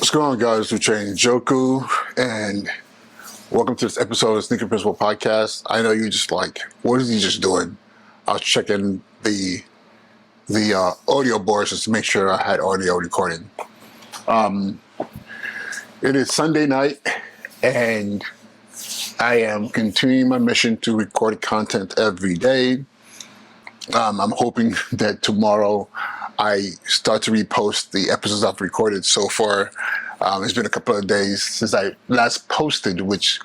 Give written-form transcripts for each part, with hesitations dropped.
What's going on, guys? We're training Joku, and welcome to this episode of the Sneaker Principle Podcast. I know you're just like, what is he just doing? I was checking the audio boards just to make sure I had audio recording. It is Sunday night, and I am continuing my mission to record content every day. I'm hoping that tomorrow I start to repost the episodes I've recorded so far. It's been a couple of days since I last posted, which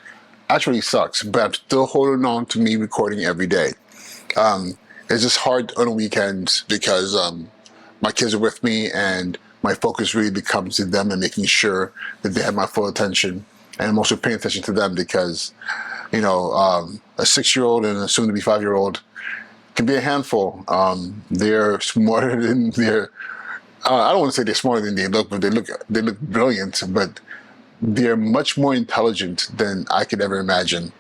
actually sucks, but I'm still holding on to me recording every day. It's just hard on the weekends because my kids are with me, and my focus really becomes to them and making sure that they have my full attention. And I'm also paying attention to them because, a 6-year-old and a soon-to-be 5-year-old can be a handful. They're smarter than I don't want to say they're smarter than they look, but they look brilliant. But they're much more intelligent than I could ever imagine,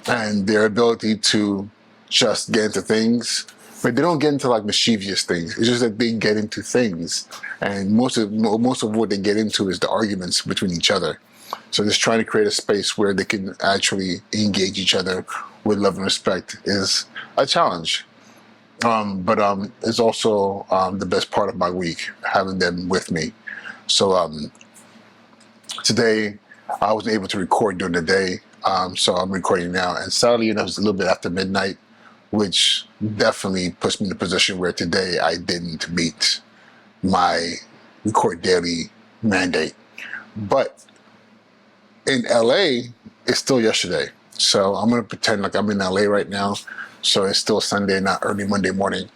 and their ability to just get into things, but they don't get into like mischievous things. It's just that they get into things, and most of what they get into is the arguments between each other. So just trying to create a space where they can actually engage each other with love and respect is a challenge. But it's also the best part of my week, having them with me. So today I wasn't able to record during the day, so I'm recording now. And sadly enough, it's a little bit after midnight, which definitely puts me in a position where today I didn't meet my record daily mandate. But in LA, it's still yesterday. So I'm going to pretend like I'm in LA right now. So it's still Sunday, not early Monday morning.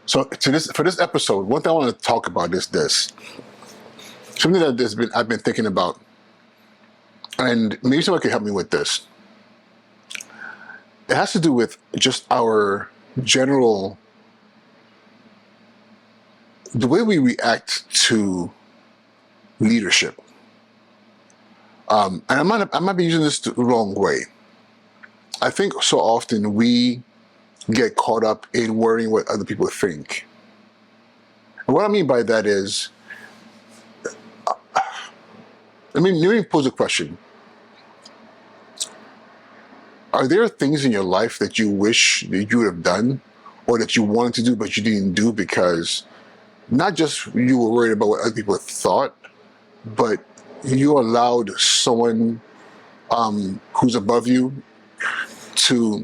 So for this episode, one thing I want to talk about is this. Something that I've been thinking about, and maybe someone can help me with this. It has to do with just our general, the way we react to leadership. And I might be using this the wrong way. I think so often we get caught up in worrying what other people think. And what I mean by that is, let me pose a question. Are there things in your life that you wish that you would have done, or that you wanted to do but you didn't do because not just you were worried about what other people thought, but you allowed someone who's above you to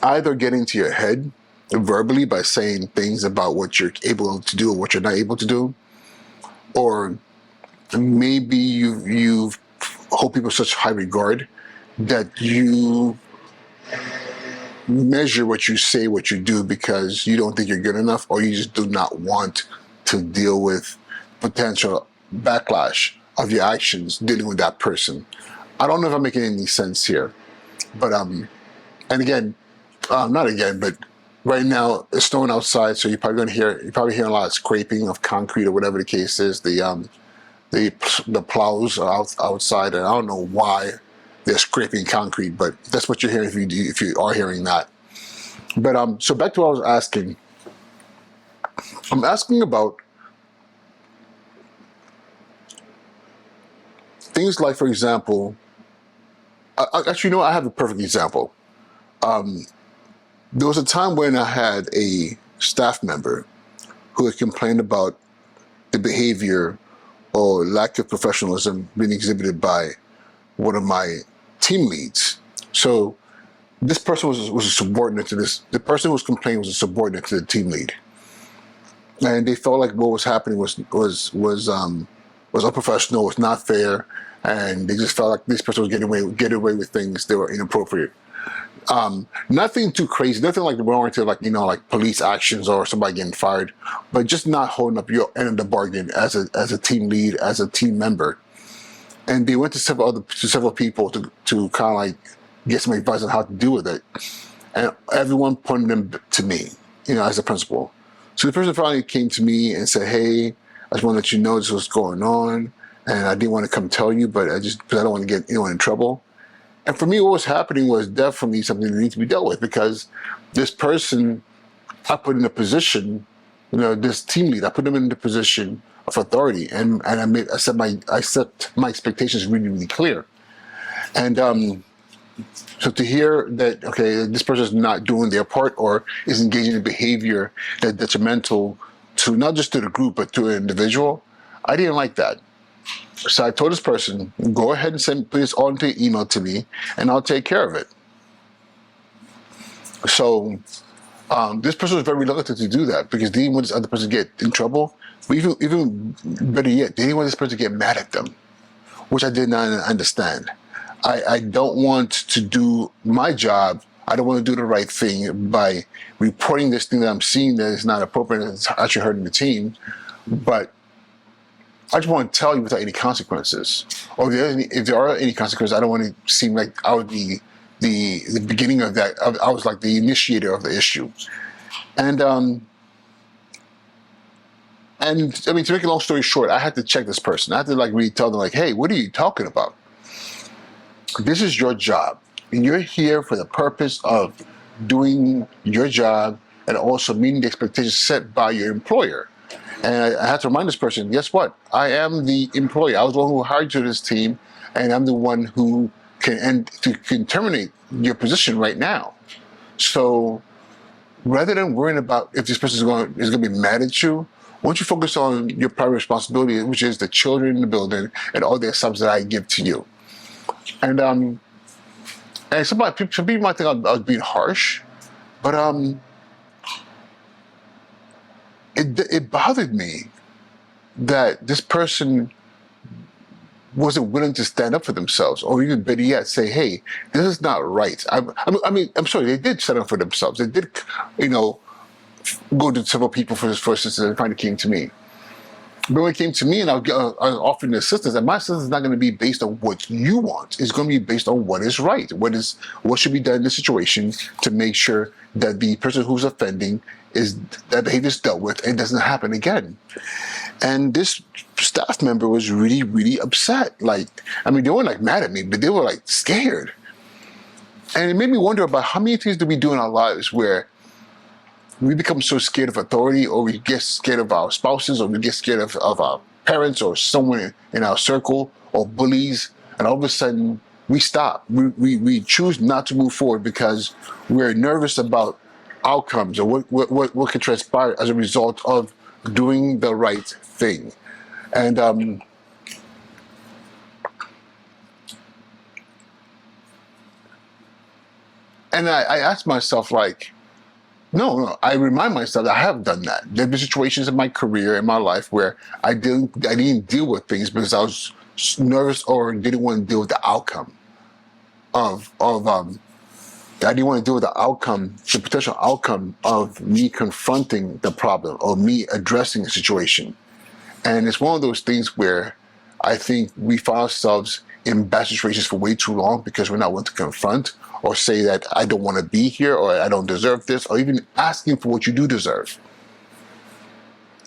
either get into your head verbally by saying things about what you're able to do or what you're not able to do, or maybe you've hold people such high regard that you measure what you say, what you do, because you don't think you're good enough, or you just do not want to deal with potential backlash of your actions dealing with that person. I don't know if I'm making any sense here, but and again, not again, but right now it's snowing outside, so you're probably hearing a lot of scraping of concrete or whatever the case is. The plows are outside, and I don't know why they're scraping concrete, but that's what you're hearing if you are hearing that. But so back to what I was asking. I'm asking about things like, for example, actually, I have a perfect example. There was a time when I had a staff member who had complained about the behavior or lack of professionalism being exhibited by one of my team leads. So this person was a subordinate to this. The person who was complaining was a subordinate to the team lead, and they felt like what was happening was unprofessional, was not fair, and they just felt like this person was getting away with things that were inappropriate. Nothing too crazy, nothing like warranted, like police actions or somebody getting fired, but just not holding up your end of the bargain as a team lead, as a team member. And they went to several people to kind of like get some advice on how to deal with it, and everyone pointed them to me, as a principal. So the person finally came to me and said, "Hey, I just want to let you know this was going on, and I didn't want to come tell you, but because I don't want to get anyone in trouble." And for me, what was happening was definitely something that needs to be dealt with, because this person I put in a position this team lead. I put them in the position of authority, and I set my expectations really, really clear. And so to hear that, okay, this person is not doing their part or is engaging in behavior that's detrimental to not just to the group but to an individual, I didn't like that. So I told this person, go ahead and send please all into email to me, and I'll take care of it. So this person was very reluctant to do that because they didn't want this other person to get in trouble. But even better yet, they didn't want this person to get mad at them, which I did not understand. I don't want to do my job. I don't want to do the right thing by reporting this thing that I'm seeing that is not appropriate and it's actually hurting the team. But I just want to tell you without any consequences. Or if there are any consequences, I don't want to seem like I would be the beginning of that. I was like the initiator of the issue. And I mean, to make a long story short, I had to check this person. I had to really tell them hey, what are you talking about? This is your job. And you're here for the purpose of doing your job and also meeting the expectations set by your employer. And I had to remind this person, guess what? I am the employer. I was the one who hired you to this team, and I'm the one who can terminate your position right now. So rather than worrying about if this person is going to be mad at you, why don't you focus on your primary responsibility, which is the children in the building and all the subs that I give to you. And some people might think I was being harsh, but it bothered me that this person wasn't willing to stand up for themselves, or even better yet, say, "Hey, this is not right." I'm sorry, they did stand up for themselves. They did, go to several people for assistance, and finally came to me. But when it came to me and I was offering assistance, and my assistance is not going to be based on what you want. It's going to be based on what is right. What should be done in this situation to make sure that the person who's offending that behavior is dealt with and doesn't happen again. And this staff member was really, really upset. They weren't mad at me, but they were scared. And it made me wonder about how many things do we do in our lives where we become so scared of authority, or we get scared of our spouses, or we get scared of our parents or someone in our circle, or bullies, and all of a sudden we stop. We choose not to move forward because we're nervous about outcomes or what can transpire as a result of doing the right thing. And I asked myself, no, I remind myself that I have done that. There have been situations in my career, in my life, where I didn't deal with things because I was nervous or didn't want to deal with the outcome I didn't want to deal with the potential outcome of me confronting the problem or me addressing the situation. And it's one of those things where I think we find ourselves in bad situations for way too long because we're not willing to confront or say that I don't want to be here, or I don't deserve this, or even asking for what you do deserve.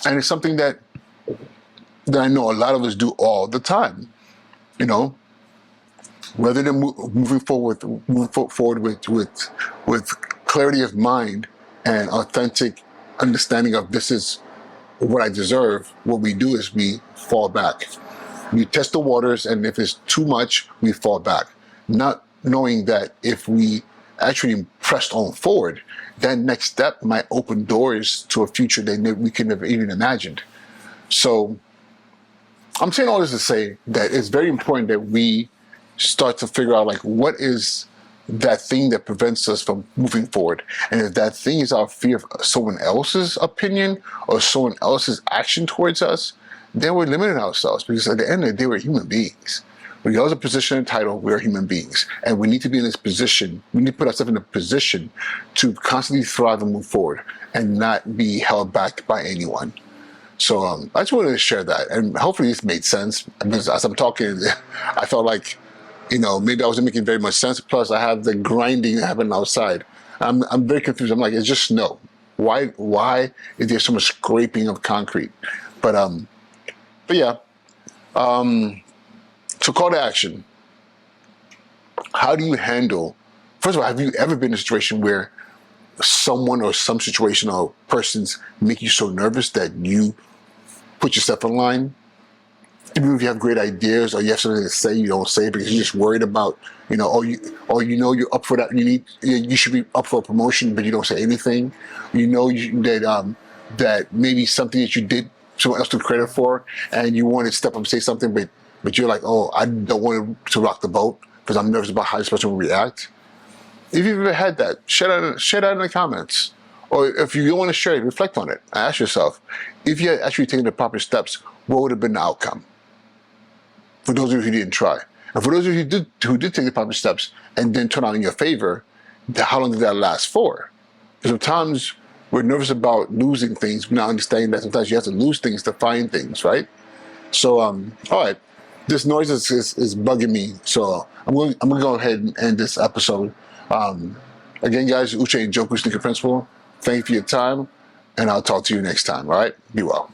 And it's something that I know a lot of us do all the time. Rather than moving forward with clarity of mind and authentic understanding of this is what I deserve, what we do is we fall back. We test the waters, and if it's too much, we fall back. Not knowing that if we actually pressed on forward, that next step might open doors to a future that we could never even imagined. So I'm saying all this to say that it's very important that we start to figure out what is that thing that prevents us from moving forward. And if that thing is our fear of someone else's opinion or someone else's action towards us, then we're limiting ourselves, because at the end of the day, we're human beings. Regardless of position and title, we're human beings. And we need to be in this position. We need to put ourselves in a position to constantly thrive and move forward and not be held back by anyone. So I just wanted to share that. And hopefully this made sense, because as I'm talking, I felt like, maybe I wasn't making very much sense. Plus, I have the grinding happening outside. I'm very confused. I'm it's just snow. Why is there so much scraping of concrete? But yeah. So call to action. How do you handle? First of all, have you ever been in a situation where someone or some situation or persons make you so nervous that you put yourself in line. Even if you have great ideas or you have something to say, you don't say it because you're just worried about, you're up for that. You should be up for a promotion, but you don't say anything. That maybe something that you did, someone else took credit for, and you want to step up and say something, but you're like, oh, I don't want to rock the boat because I'm nervous about how this person will react. If you've ever had that, share that in the comments. Or if you don't want to share it, reflect on it. Ask yourself, if you had actually taken the proper steps, what would have been the outcome? For those of you who didn't try. And for those of you who did take the proper steps and then turn out in your favor, how long did that last for? Because sometimes we're nervous about losing things, not understanding that sometimes you have to lose things to find things, right? So, all right, this noise is bugging me, so I'm going to go ahead and end this episode. Again, guys, Uche and Joku Sneaker Principal, thank you for your time, and I'll talk to you next time, all right? Be well.